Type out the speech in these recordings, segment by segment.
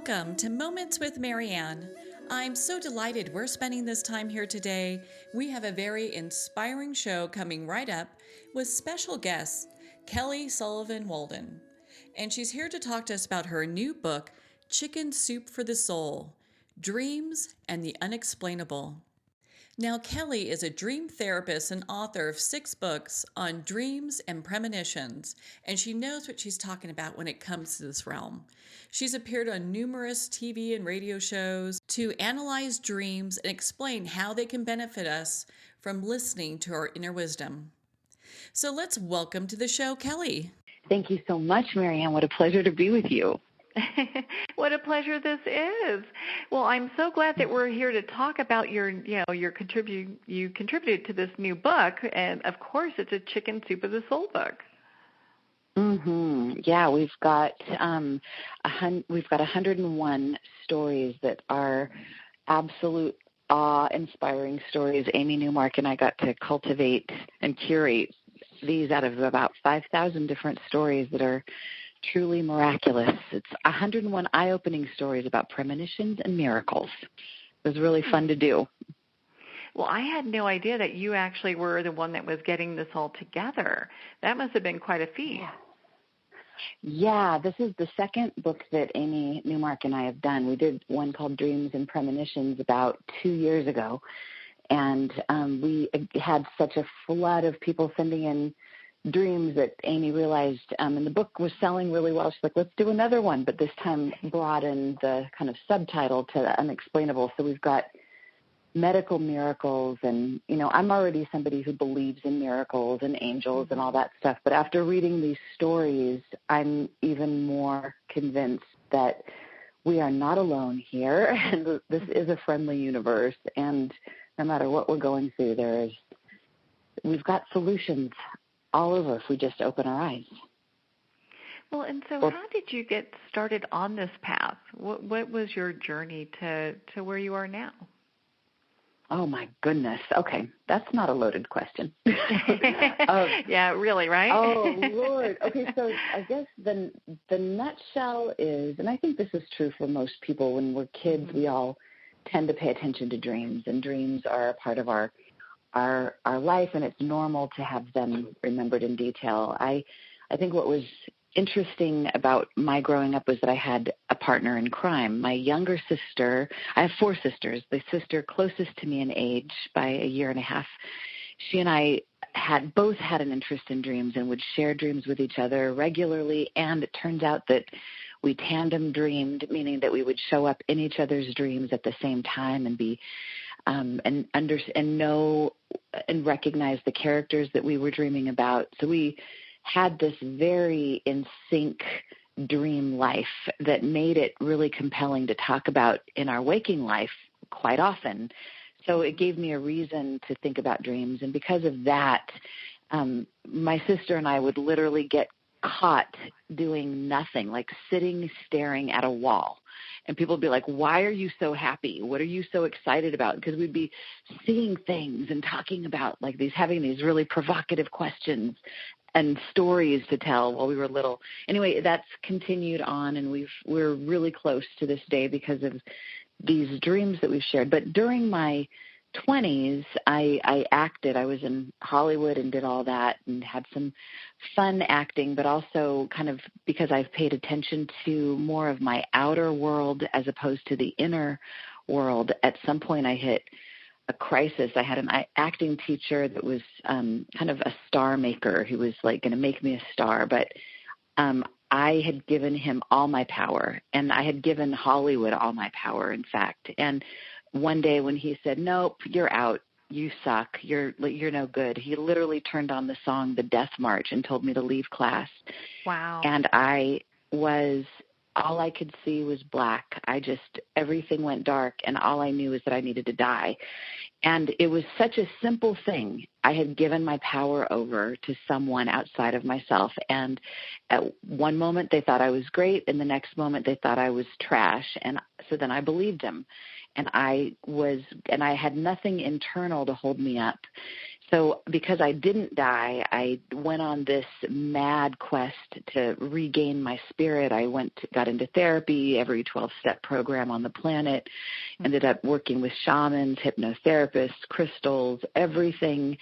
Welcome to Moments with Marianne. I'm so delighted we're spending this time here today. We have a very inspiring show coming right up with special guest Kelly Sullivan Walden. And she's here to talk to us about her new book, Chicken Soup for the Soul, Dreams and the Unexplainable. Now, Kelly is a dream therapist and author of 6 books on dreams and premonitions, and she knows what she's talking about when it comes to this realm. She's appeared on numerous TV and radio shows to analyze dreams and explain how they can benefit us from listening to our inner wisdom. So let's welcome to the show, Kelly. Thank you so much, Marianne. What a pleasure to be with you. What a pleasure this is. Well, I'm so glad that we're here to talk about you contributed to this new book, and of course, it's a Chicken Soup of the Soul book. Yeah, we've got 101 stories that are absolute awe-inspiring stories. Amy Newmark and I got to cultivate and curate these out of about 5,000 different stories that are truly miraculous. It's 101 eye-opening stories about premonitions and miracles. It was really fun to do. Well, I had no idea that you actually were the one that was getting this all together. That must have been quite a feat. Yeah, this is the second book that Amy Newmark and I have done. We did one called Dreams and Premonitions about 2 years ago, and we had such a flood of people sending in dreams that Amy realized, and the book was selling really well. She's like, let's do another one, but this time brought in the kind of subtitle to the Unexplainable. So we've got medical miracles, and, I'm already somebody who believes in miracles and angels and all that stuff. But after reading these stories, I'm even more convinced that we are not alone here, and this is a friendly universe. And no matter what we're going through, we've got solutions all over if we just open our eyes. Well, and so how did you get started on this path? What was your journey to where you are now? Oh, my goodness. Okay, that's not a loaded question. Yeah, really, right? Oh, Lord. Okay, so I guess the nutshell is, and I think this is true for most people, when we're kids, we all tend to pay attention to dreams, and dreams are a part of our life, and it's normal to have them remembered in detail. I think what was interesting about my growing up was that I had a partner in crime. My younger sister, I have 4 sisters. The sister closest to me in age by a year and a half, she and I both had an interest in dreams and would share dreams with each other regularly, and it turns out that we tandem dreamed, meaning that we would show up in each other's dreams at the same time and be and know and recognize the characters that we were dreaming about. So we had this very in sync dream life that made it really compelling to talk about in our waking life quite often. So it gave me a reason to think about dreams. And because of that, my sister and I would literally get caught doing nothing, like sitting staring at a wall. And people would be like, why are you so happy? What are you so excited about? Because we'd be seeing things and talking about having these really provocative questions and stories to tell while we were little. Anyway, that's continued on, and we're really close to this day because of these dreams that we've shared. But during my 20s, I acted. I was in Hollywood and did all that and had some fun acting, but also kind of because I've paid attention to more of my outer world as opposed to the inner world. At some point I hit a crisis. I had an acting teacher that was kind of a star maker who was like going to make me a star, but I had given him all my power, and I had given Hollywood all my power, in fact. And one day when he said, nope, you're out, you suck, you're no good, he literally turned on the song The Death March and told me to leave class. Wow. And all I could see was black. Everything went dark, and all I knew is that I needed to die. And it was such a simple thing. I had given my power over to someone outside of myself. And at one moment they thought I was great, and the next moment they thought I was trash. And So then I believed him, and I had nothing internal to hold me up. So because I didn't die, I went on this mad quest to regain my spirit. I got into therapy, every 12-step program on the planet, ended up working with shamans, hypnotherapists, crystals, everything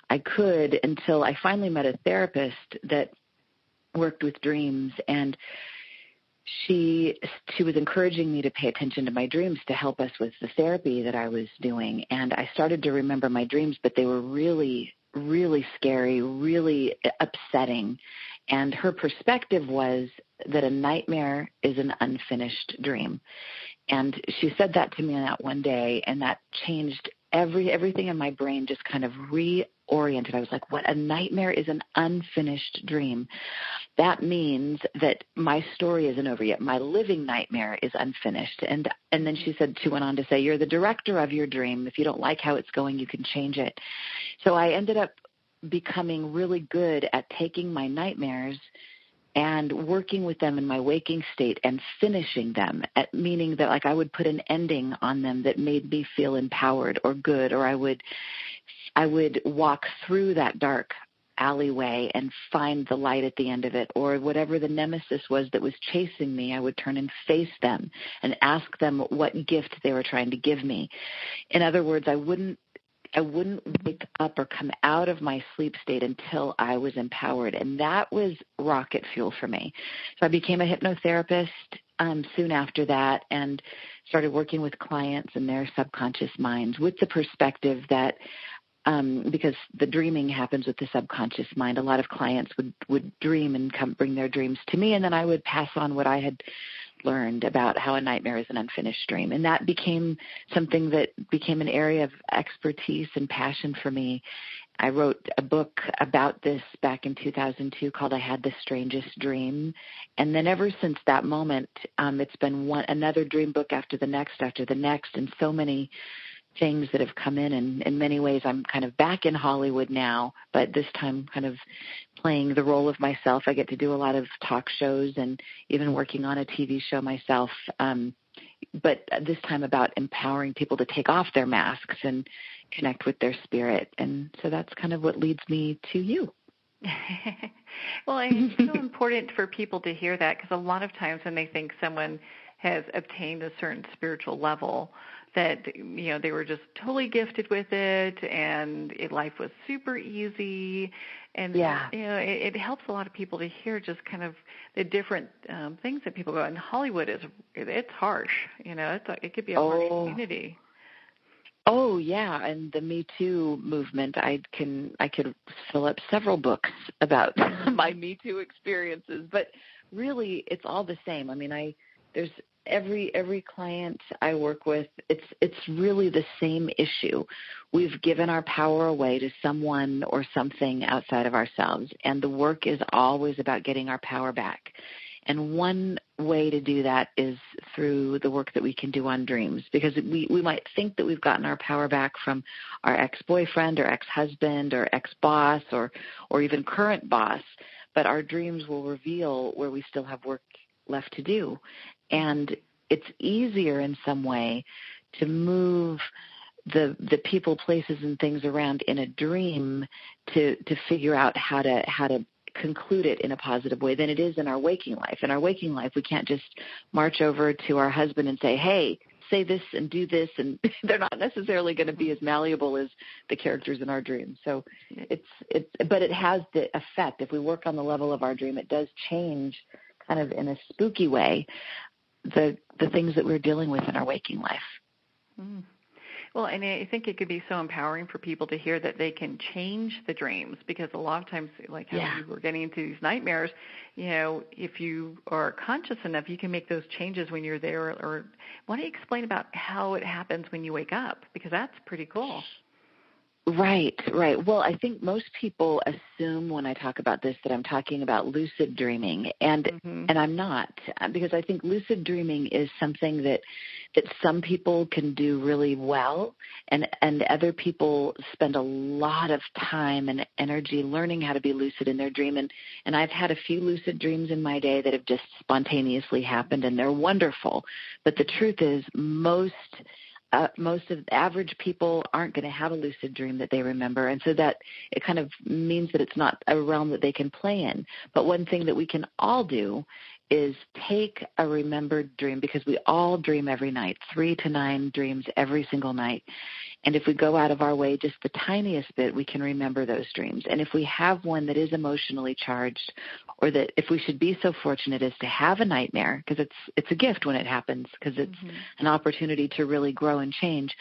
I could, until I finally met a therapist that worked with dreams, and she was encouraging me to pay attention to my dreams to help us with the therapy that I was doing. And I started to remember my dreams, but they were really, really scary, really upsetting. And her perspective was that a nightmare is an unfinished dream. And she said that to me that one day, and that changed everything in my brain, just kind of reoriented. I was like, what? A nightmare is an unfinished dream. That means that my story isn't over yet. My living nightmare is unfinished. And then she went on to say, you're the director of your dream. If you don't like how it's going, you can change it. So I ended up becoming really good at taking my nightmares and working with them in my waking state and finishing them, meaning that like I would put an ending on them that made me feel empowered or good, or I would walk through that dark alleyway and find the light at the end of it, or whatever the nemesis was that was chasing me, I would turn and face them and ask them what gift they were trying to give me. In other words, I wouldn't wake up or come out of my sleep state until I was empowered, and that was rocket fuel for me. So I became a hypnotherapist soon after that, and started working with clients and their subconscious minds with the perspective that because the dreaming happens with the subconscious mind. A lot of clients would dream and bring their dreams to me, and then I would pass on what I had learned about how a nightmare is an unfinished dream. And that became something that became an area of expertise and passion for me. I wrote a book about this back in 2002 called I Had the Strangest Dream. And then ever since that moment, it's been another dream book after the next, and so many things that have come in many ways. I'm kind of back in Hollywood now, but this time kind of playing the role of myself. I get to do a lot of talk shows and even working on a TV show myself, but this time about empowering people to take off their masks and connect with their spirit. And so that's kind of what leads me to you. Well, it's so important for people to hear that, because a lot of times when they think someone has obtained a certain spiritual level, that, you know, they were just totally gifted with it, and life was super easy. And, yeah. You know, it helps a lot of people to hear just kind of the different things that people go. And Hollywood it's harsh. You know, it could be a harsh community. Oh, yeah, and the Me Too movement, I could fill up several books about my Me Too experiences, but really it's all the same. I mean, there's every client I work with, it's really the same issue. We've given our power away to someone or something outside of ourselves, and the work is always about getting our power back. And one way to do that is through the work that we can do on dreams, because we might think that we've gotten our power back from our ex-boyfriend or ex-husband or ex-boss or even current boss, but our dreams will reveal where we still have work left to do. And it's easier in some way to move the people, places, and things around in a dream to figure out how to conclude it in a positive way than it is in our waking life. In our waking life, we can't just march over to our husband and say, hey, say this and do this, and they're not necessarily going to be as malleable as the characters in our dream. So but it has the effect. If we work on the level of our dream, it does change kind of in a spooky way the things that we're dealing with in our waking life. Mm. Well, and I think it could be so empowering for people to hear that they can change the dreams, because a lot of times, like how you were getting into these nightmares, you know, if you are conscious enough, you can make those changes when you're there. Or why don't you explain about how it happens when you wake up, because that's pretty cool. Right, right. Well, I think most people assume when I talk about this that I'm talking about lucid dreaming, and I'm not, because I think lucid dreaming is something that some people can do really well, and other people spend a lot of time and energy learning how to be lucid in their dream. And I've had a few lucid dreams in my day that have just spontaneously happened, and they're wonderful. But the truth is, most of the average people aren't going to have a lucid dream that they remember, and so that it kind of means that it's not a realm that they can play in. But one thing that we can all do is take a remembered dream, because we all dream every night, 3 to 9 dreams every single night. And if we go out of our way just the tiniest bit, we can remember those dreams. And if we have one that is emotionally charged, or that if we should be so fortunate as to have a nightmare, because it's a gift when it happens, because it's an opportunity to really grow and change,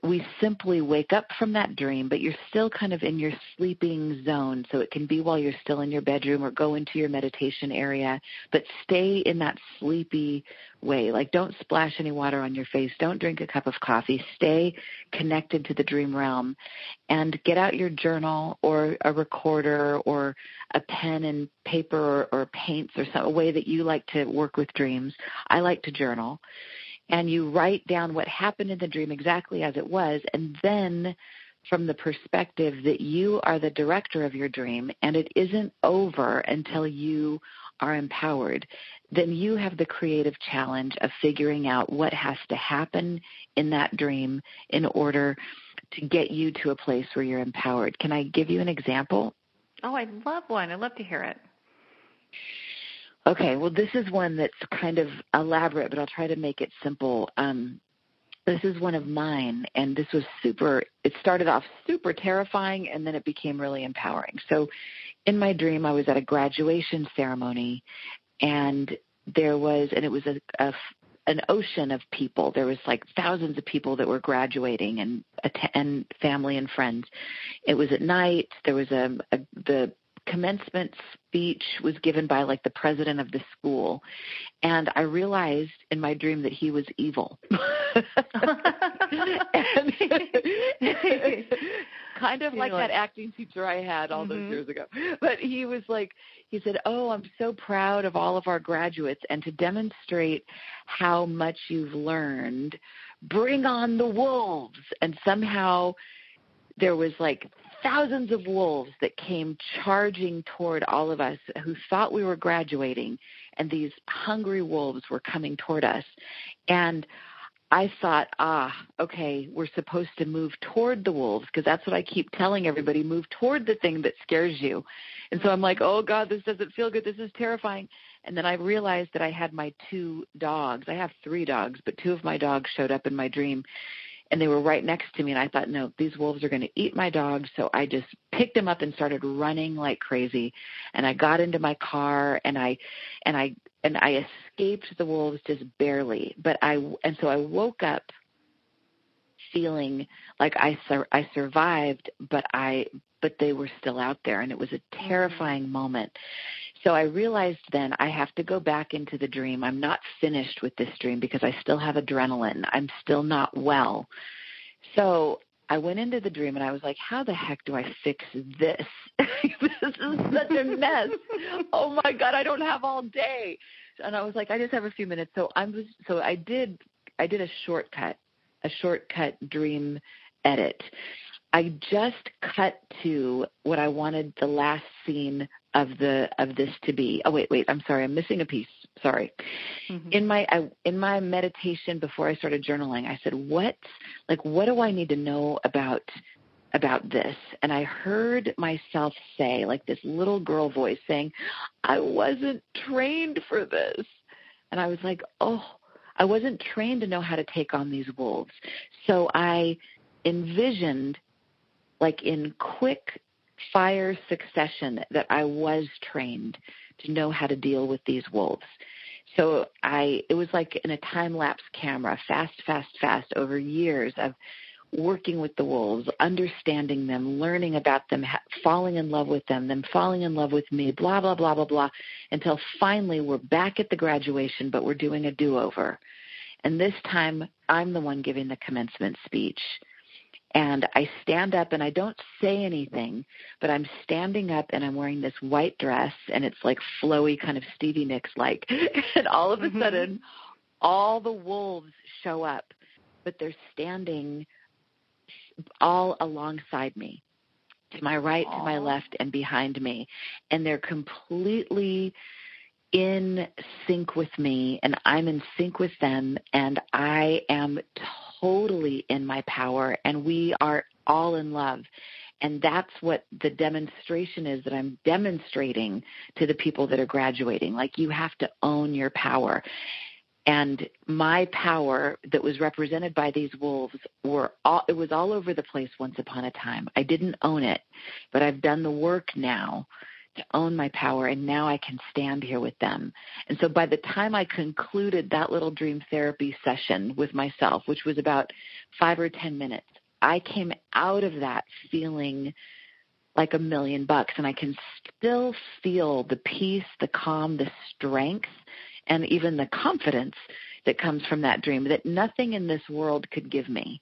we simply wake up from that dream, but you're still kind of in your sleeping zone. So it can be while you're still in your bedroom or go into your meditation area, but stay in that sleepy way. Like, don't splash any water on your face. Don't drink a cup of coffee. Stay connected to the dream realm, and get out your journal or a recorder or a pen and paper or paints, or a way that you like to work with dreams. I like to journal. And you write down what happened in the dream exactly as it was, and then from the perspective that you are the director of your dream and it isn't over until you are empowered, then you have the creative challenge of figuring out what has to happen in that dream in order to get you to a place where you're empowered. Can I give you an example? Oh, I'd love one. I'd love to hear it. Okay, well, this is one that's kind of elaborate, but I'll try to make it simple. This is one of mine, and this was it started off super terrifying, and then it became really empowering. So in my dream, I was at a graduation ceremony, and it was an ocean of people. There was like thousands of people that were graduating, and family and friends. It was at night. There was the commencement speech was given by like the president of the school, and I realized in my dream that he was evil. And kind of like that acting teacher I had all those years ago. But he said, "Oh, I'm so proud of all of our graduates, and to demonstrate how much you've learned, bring on the wolves." And somehow there was like thousands of wolves that came charging toward all of us who thought we were graduating, and these hungry wolves were coming toward us. And I thought, okay, we're supposed to move toward the wolves, because that's what I keep telling everybody, move toward the thing that scares you. And so I'm like, oh, God, this doesn't feel good. This is terrifying. And then I realized that I had my 2 dogs. I have 3 dogs, but 2 of my dogs showed up in my dream, and they were right next to me. And I thought, no, these wolves are going to eat my dogs. So I just picked them up and started running like crazy. And I got into my car, and I escaped the wolves just barely. So I woke up feeling like I survived, but they were still out there, and it was a terrifying moment. So I realized then I have to go back into the dream. I'm not finished with this dream because I still have adrenaline. I'm still not well. So I went into the dream, and I was like, how the heck do I fix this? This is such a mess. Oh, my God, I don't have all day. And I was like, I just have a few minutes. So I did a shortcut dream edit. I just cut to what I wanted the last scene of this to be. Oh, wait, I'm sorry. I'm missing a piece. Sorry. In my meditation before I started journaling, I said, what do I need to know about this? And I heard myself say, like this little girl voice saying, I wasn't trained for this. And I was like, oh, I wasn't trained to know how to take on these wolves. So I envisioned, like in quick fire succession, that I was trained to know how to deal with these wolves. So it was like in a time-lapse camera, fast, over years of working with the wolves, understanding them, learning about them, falling in love with them falling in love with me, blah, blah, blah, blah, blah, until finally we're back at the graduation, but we're doing a do-over. And this time I'm the one giving the commencement speech. And I stand up and I don't say anything, but I'm standing up and I'm wearing this white dress and it's like flowy, kind of Stevie Nicks-like. And all of a sudden, all the wolves show up, but they're standing all alongside me, to my right, to my left, and behind me. And they're completely in sync with me, and I'm in sync with them, and I am totally in my power, and we are all in love. And that's what the demonstration is that I'm demonstrating to the people that are graduating. Like, you have to own your power. And my power that was represented by these wolves it was all over the place once upon a time. I didn't own it, but I've done the work now to own my power, and now I can stand here with them. And so by the time I concluded that little dream therapy session with myself, which was about 5 or 10 minutes, I came out of that feeling like $1,000,000, and I can still feel the peace, the calm, the strength, and even the confidence that comes from that dream that nothing in this world could give me.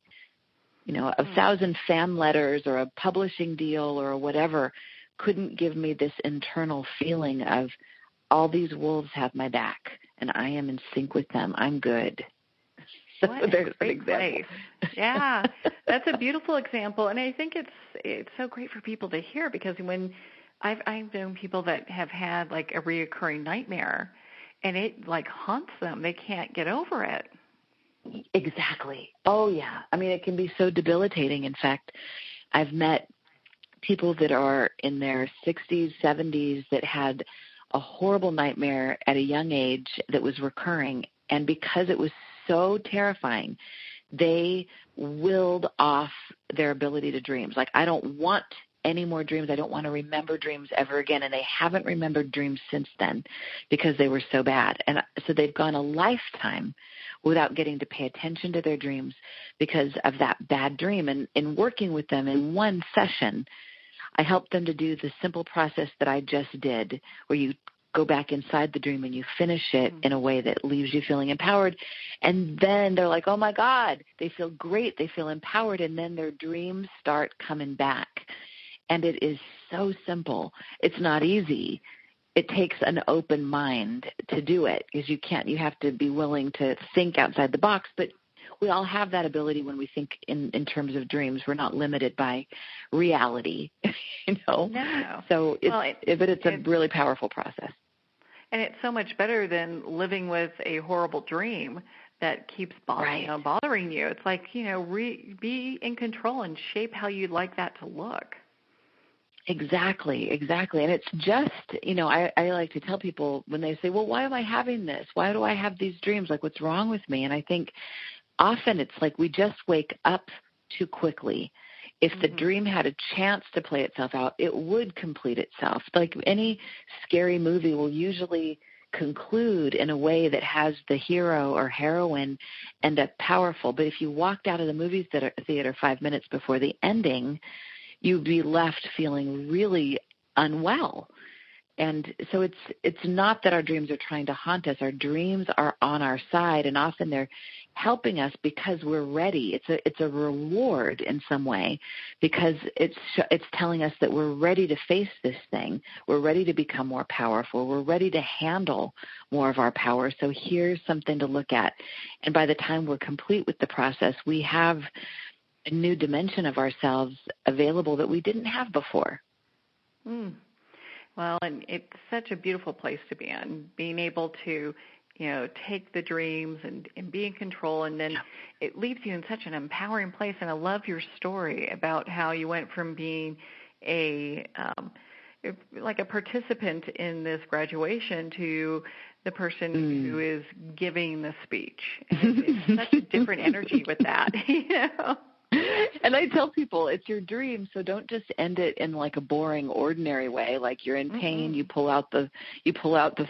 You know, 1,000 fan letters or a publishing deal or whatever couldn't give me this internal feeling of all these wolves have my back and I am in sync with them. I'm good. So what there's a great an example. Place. Yeah, that's a beautiful example, and I think it's so great for people to hear, because when I've known people that have had like a reoccurring nightmare, and it like haunts them. They can't get over it. Exactly. Oh, yeah. I mean, it can be so debilitating. In fact, I've met people that are in their 60s, 70s that had a horrible nightmare at a young age that was recurring. And because it was so terrifying, they willed off their ability to dream. Like, I don't want any more dreams. I don't want to remember dreams ever again. And they haven't remembered dreams since then because they were so bad. And so they've gone a lifetime without getting to pay attention to their dreams because of that bad dream. And in working with them in one session, I helped them to do the simple process that I just did, where you go back inside the dream and you finish it in a way that leaves you feeling empowered. And then they're like, oh, my God, they feel great. They feel empowered. And then their dreams start coming back. And it is so simple. It's not easy. It takes an open mind to do it, because you have to be willing to think outside the box. But we all have that ability when we think in terms of dreams. We're not limited by reality, you know. No. So it's a really powerful process. And it's so much better than living with a horrible dream that keeps bothering you. It's like, be in control and shape how you'd like that to look. Exactly. And it's just, I like to tell people when they say, well, why am I having this? Why do I have these dreams? Like, what's wrong with me? And I think often it's like we just wake up too quickly. If the dream had a chance to play itself out, it would complete itself. Like any scary movie will usually conclude in a way that has the hero or heroine end up powerful. But if you walked out of the movie theater 5 minutes before the ending, you'd be left feeling really unwell. And so it's not that our dreams are trying to haunt us. Our dreams are on our side, and often they're helping us because we're ready. It's a reward in some way, because it's telling us that we're ready to face this thing. We're ready to become more powerful. We're ready to handle more of our power. So here's something to look at. And by the time we're complete with the process, we have a new dimension of ourselves available that we didn't have before. Well, and it's such a beautiful place to be in, being able to, take the dreams and be in control, and then it leaves you in such an empowering place. And I love your story about how you went from being like a participant in this graduation to the person who is giving the speech. And it's such a different energy with that, And I tell people, it's your dream, so don't just end it in like a boring, ordinary way. Like, you're in pain, you pull out the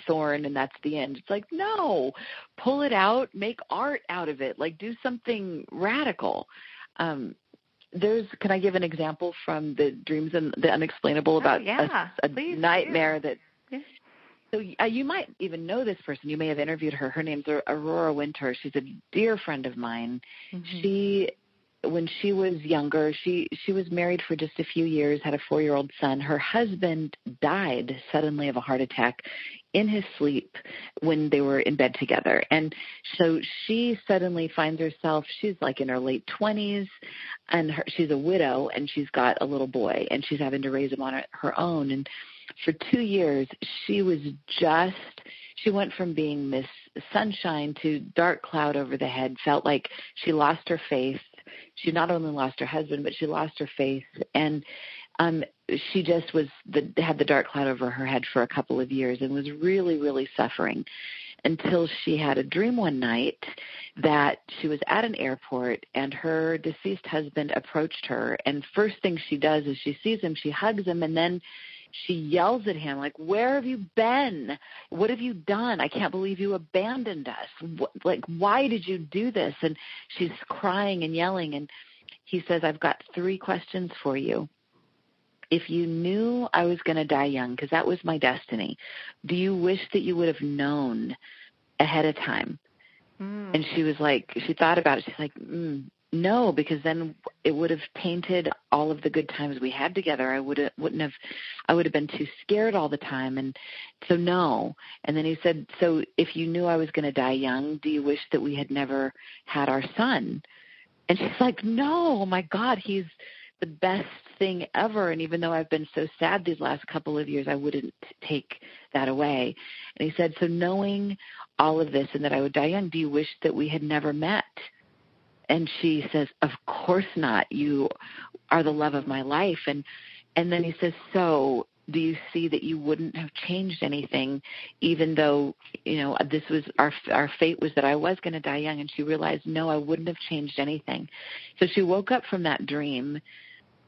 thorn, and that's the end. It's like, no, pull it out, make art out of it. Like, do something radical. Can I give an example from the Dreams and the Unexplainable about a nightmare that? Yeah. So you might even know this person. You may have interviewed her. Her name's Aurora Winter. She's a dear friend of mine. She when she was younger, she was married for just a few years, had a 4-year-old son. Her husband died suddenly of a heart attack in his sleep when they were in bed together. And so she suddenly finds herself, she's like in her late 20s, and she's a widow, and she's got a little boy, and she's having to raise him on her own. And for 2 years, she went from being this sunshine to dark cloud over the head, felt like she lost her faith. She not only lost her husband, but she lost her faith. And she just had the dark cloud over her head for a couple of years and was really, really suffering until she had a dream one night that she was at an airport and her deceased husband approached her. And first thing she does is she sees him, she hugs him, and then she yells at him, like, "Where have you been? What have you done? I can't believe you abandoned us. Why did you do this?" And she's crying and yelling. And he says, "I've got 3 questions for you. If you knew I was going to die young, because that was my destiny, do you wish that you would have known ahead of time?" And she was like, she thought about it. She's like, no, because then it would have tainted all of the good times we had together. I would have been too scared all the time. And so no. And then he said, "So if you knew I was going to die young, do you wish that we had never had our son?" And she's like, "No, oh my God, he's the best thing ever. And even though I've been so sad these last couple of years, I wouldn't take that away." And he said, "So knowing all of this and that I would die young, do you wish that we had never met?" And she says, "Of course not. You are the love of my life." And then he says, "So do you see that you wouldn't have changed anything, even though, this was our fate was that I was going to die young?" And she realized, no, I wouldn't have changed anything. So she woke up from that dream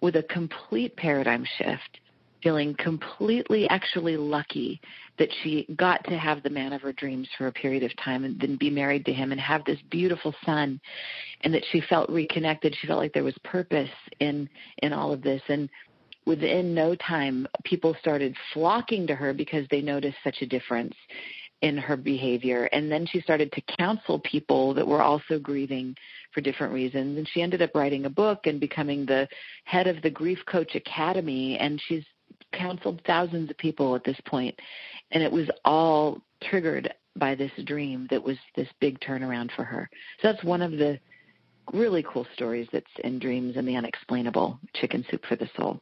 with a complete paradigm shift, feeling completely actually lucky that she got to have the man of her dreams for a period of time and then be married to him and have this beautiful son, and that she felt reconnected. She felt like there was purpose in all of this. And within no time, people started flocking to her because they noticed such a difference in her behavior. And then she started to counsel people that were also grieving for different reasons. And she ended up writing a book and becoming the head of the Grief Coach Academy. And she's counseled thousands of people at this point. And it was all triggered by this dream that was this big turnaround for her. So that's one of the really cool stories that's in Dreams and the Unexplainable, Chicken Soup for the Soul.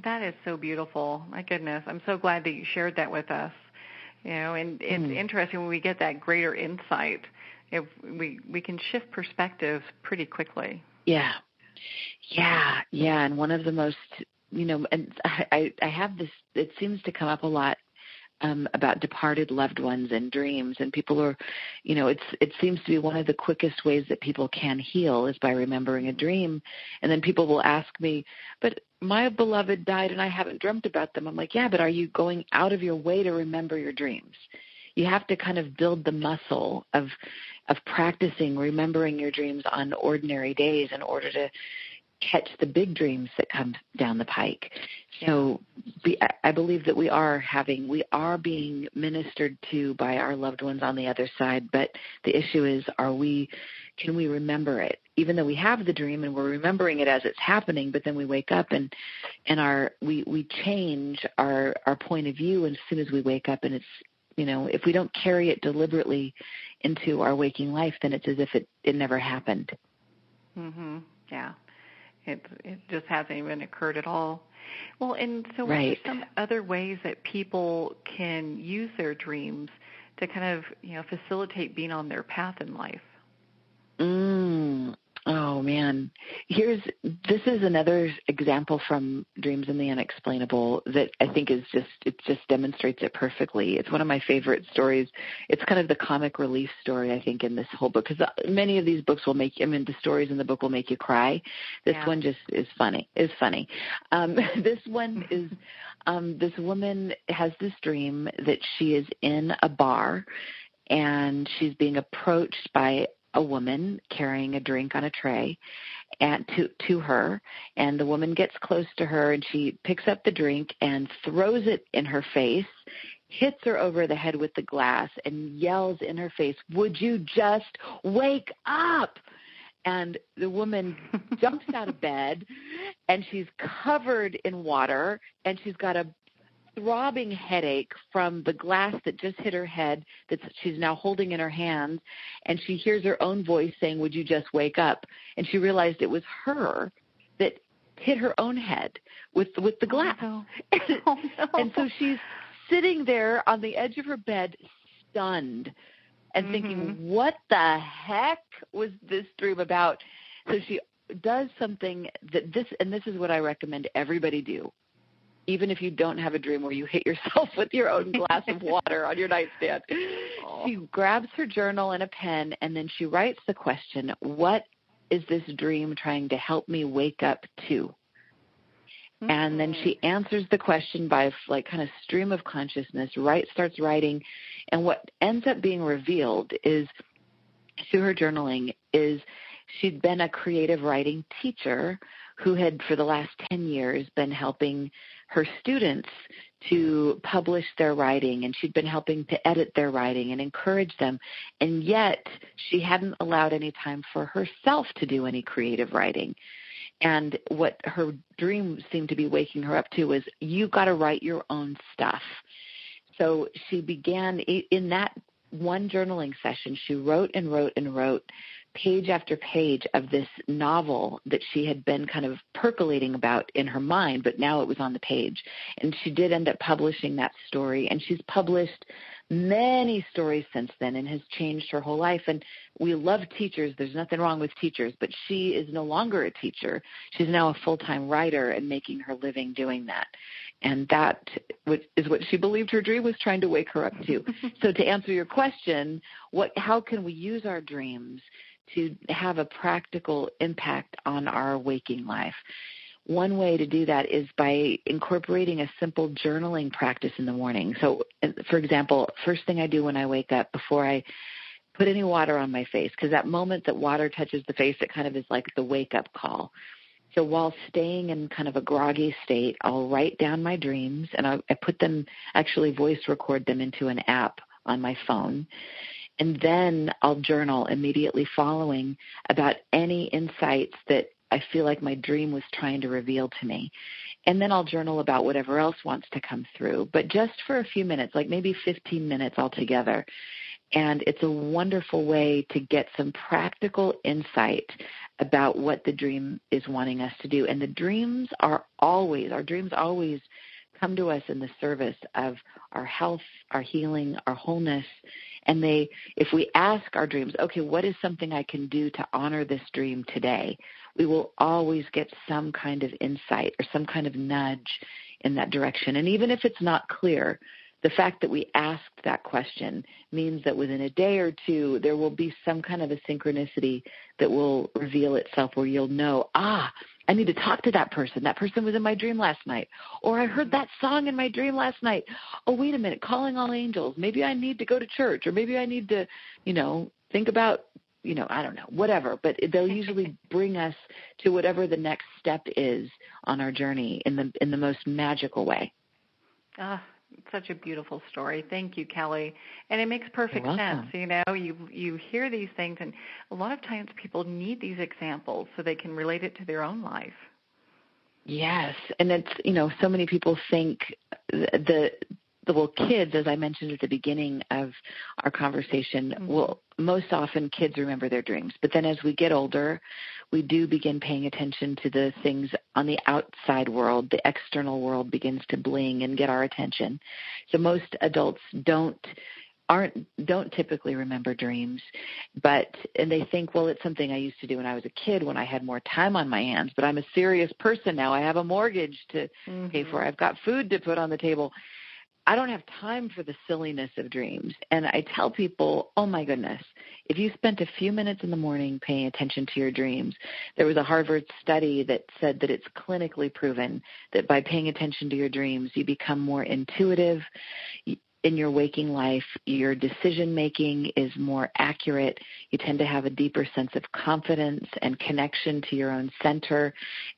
That is so beautiful. My goodness. I'm so glad that you shared that with us. And it's interesting when we get that greater insight, if we can shift perspectives pretty quickly. Yeah. And one of the most, and I have this, it seems to come up a lot about departed loved ones and dreams, and people are, it seems to be one of the quickest ways that people can heal is by remembering a dream. And then people will ask me, "But my beloved died and I haven't dreamt about them." I'm like, yeah, but are you going out of your way to remember your dreams? You have to kind of build the muscle of practicing remembering your dreams on ordinary days in order to catch the big dreams that come down the pike. So I believe that we are being ministered to by our loved ones on the other side. But the issue is, can we remember it? Even though we have the dream and we're remembering it as it's happening, but then we wake up and we change our point of view as soon as we wake up. And it's, if we don't carry it deliberately into our waking life, then it's as if it never happened. Mm-hmm. Yeah. It just hasn't even occurred at all. Well, and so what Right. are some other ways that people can use their dreams to kind of, facilitate being on their path in life? Oh, man. This is another example from Dreams and the Unexplainable that I think it just demonstrates it perfectly. It's one of my favorite stories. It's kind of the comic relief story, I think, in this whole book, because many of these books the stories in the book will make you cry. This one just is funny. This one is, this woman has this dream that she is in a bar and she's being approached by a woman carrying a drink on a tray and to her, and the woman gets close to her and she picks up the drink and throws it in her face, hits her over the head with the glass and yells in her face, "Would you just wake up?" And the woman jumps out of bed, and she's covered in water, and she's got a throbbing headache from the glass that just hit her head that she's now holding in her hands, and she hears her own voice saying, "Would you just wake up?" And she realized it was her that hit her own head with the glass. Oh, no. Oh, no. And so she's sitting there on the edge of her bed, stunned, and thinking, what the heck was this dream about? So she does something that this is what I recommend everybody do, even if you don't have a dream where you hit yourself with your own glass of water on your nightstand. Oh. She grabs her journal and a pen, and then she writes the question, what is this dream trying to help me wake up to? And then she answers the question by like kind of stream of consciousness, starts writing. And what ends up being revealed is, through her journaling, is she'd been a creative writing teacher who had, for the last 10 years, been helping her students to publish their writing, and she'd been helping to edit their writing and encourage them. And yet she hadn't allowed any time for herself to do any creative writing. And what her dream seemed to be waking her up to was, you got to write your own stuff. So she began in that one journaling session. She wrote and wrote and wrote page after page of this novel that she had been kind of percolating about in her mind, but now it was on the page. And she did end up publishing that story, and she's published many stories since then and has changed her whole life. And we love teachers. There's nothing wrong with teachers, but she is no longer a teacher. She's now a full-time writer and making her living doing that. And that is what she believed her dream was trying to wake her up to. So to answer your question, how can we use our dreams to have a practical impact on our waking life? One way to do that is by incorporating a simple journaling practice in the morning. So, for example, first thing I do when I wake up, before I put any water on my face, because that moment that water touches the face, it kind of is like the wake-up call. So while staying in kind of a groggy state, I'll write down my dreams, and I put them, actually voice record them into an app on my phone. And then I'll journal immediately following about any insights that I feel like my dream was trying to reveal to me. And then I'll journal about whatever else wants to come through, but just for a few minutes, like maybe 15 minutes altogether. And it's a wonderful way to get some practical insight about what the dream is wanting us to do. And our dreams always come to us in the service of our health, our healing, our wholeness. And if we ask our dreams, okay, what is something I can do to honor this dream today? We will always get some kind of insight or some kind of nudge in that direction. And even if it's not clear, the fact that we asked that question means that within a day or two, there will be some kind of a synchronicity that will reveal itself where you'll know, I need to talk to that person. That person was in my dream last night. Or I heard that song in my dream last night. Oh, wait a minute, calling all angels. Maybe I need to go to church, or maybe I need to, think about, I don't know, whatever. But they'll usually bring us to whatever the next step is on our journey in the most magical way. Such a beautiful story. Thank you, Kelly. And it makes perfect sense. You hear these things, and a lot of times people need these examples so they can relate it to their own life. Yes, and it's, so many people think the kids, as I mentioned at the beginning of our conversation, most often kids remember their dreams. But then as we get older, we do begin paying attention to the things on the outside world. The external world begins to bling and get our attention. So most adults don't typically remember dreams, and they think, well, it's something I used to do when I was a kid when I had more time on my hands, but I'm a serious person now. I have a mortgage to pay for. I've got food to put on the table. I don't have time for the silliness of dreams. And I tell people, oh, my goodness, if you spent a few minutes in the morning paying attention to your dreams, there was a Harvard study that said that it's clinically proven that by paying attention to your dreams, you become more intuitive in your waking life. Your decision-making is more accurate. You tend to have a deeper sense of confidence and connection to your own center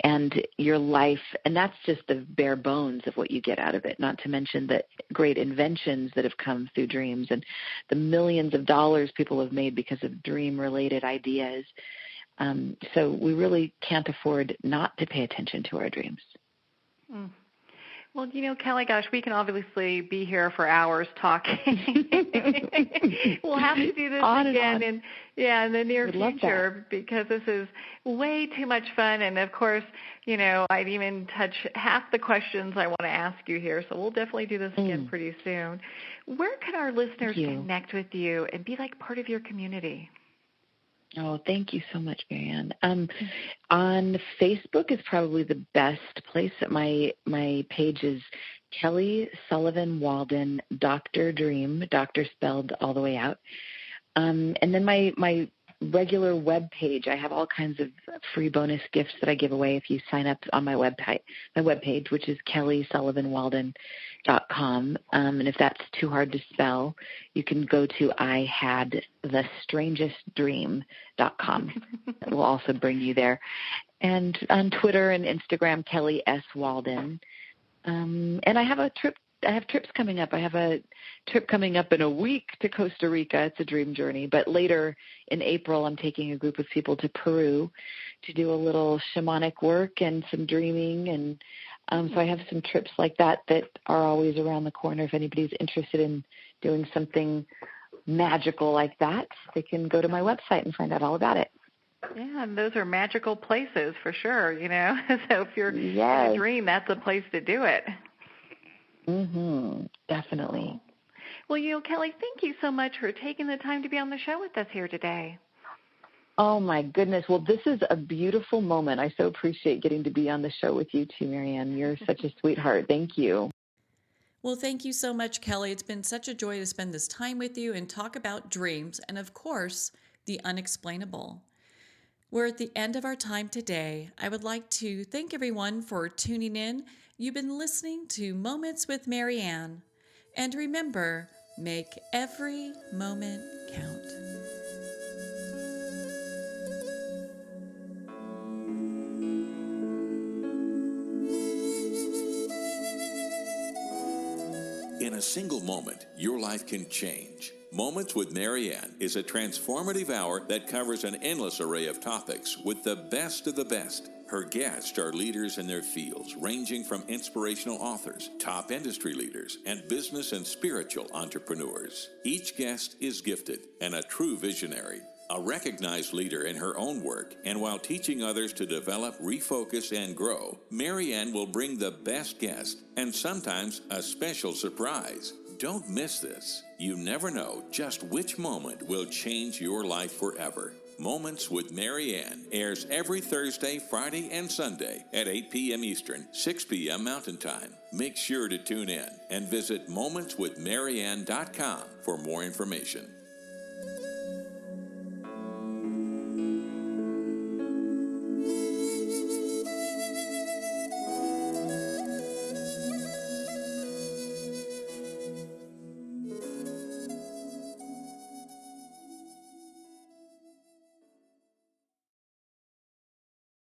and your life. And that's just the bare bones of what you get out of it, not to mention the great inventions that have come through dreams and the millions of dollars people have made because of dream-related ideas. So we really can't afford not to pay attention to our dreams. Mm. Well, Kelly, gosh, we can obviously be here for hours talking. We'll have to do this again in the near future because this is way too much fun. And, of course, I'd even touch half the questions I want to ask you here. So we'll definitely do this again pretty soon. Where can our listeners connect with you and be like part of your community? Oh, thank you so much, Marianne. On Facebook is probably the best place. My page is Kelly Sullivan Walden, Dr. Dream, doctor spelled all the way out. And then my regular web page, I have all kinds of free bonus gifts that I give away if you sign up on my web page, which is kellysullivanwalden.com. And if that's too hard to spell, you can go to ihadthestrangestdream.com. It will also bring you there. And on Twitter and Instagram, Kelly S. Walden. And I have trips coming up. I have a trip coming up in a week to Costa Rica. It's a dream journey. But later in April, I'm taking a group of people to Peru to do a little shamanic work and some dreaming. And so I have some trips like that are always around the corner. If anybody's interested in doing something magical like that, they can go to my website and find out all about it. Yeah, and those are magical places for sure, So if you're in a dream, that's a place to do it. Definitely. Well, Kelly, thank you so much for taking the time to be on the show with us here today. Oh, my goodness. Well, this is a beautiful moment. I so appreciate getting to be on the show with you too, Marianne. You're such a sweetheart. Thank you. Well, thank you so much, Kelly. It's been such a joy to spend this time with you and talk about dreams and, of course, the unexplainable. We're at the end of our time today. I would like to thank everyone for tuning in. You've been listening to Moments with Marianne. And remember, make every moment count. In a single moment, your life can change. Moments with Marianne is a transformative hour that covers an endless array of topics with the best of the best. Her guests are leaders in their fields, ranging from inspirational authors, top industry leaders, and business and spiritual entrepreneurs. Each guest is gifted and a true visionary, a recognized leader in her own work, and while teaching others to develop, refocus, and grow, Marianne will bring the best guest and sometimes a special surprise. Don't miss this. You never know just which moment will change your life forever. Moments with Marianne airs every Thursday, Friday, and Sunday at 8 p.m. Eastern, 6 p.m. Mountain Time. Make sure to tune in and visit momentswithmarianne.com for more information.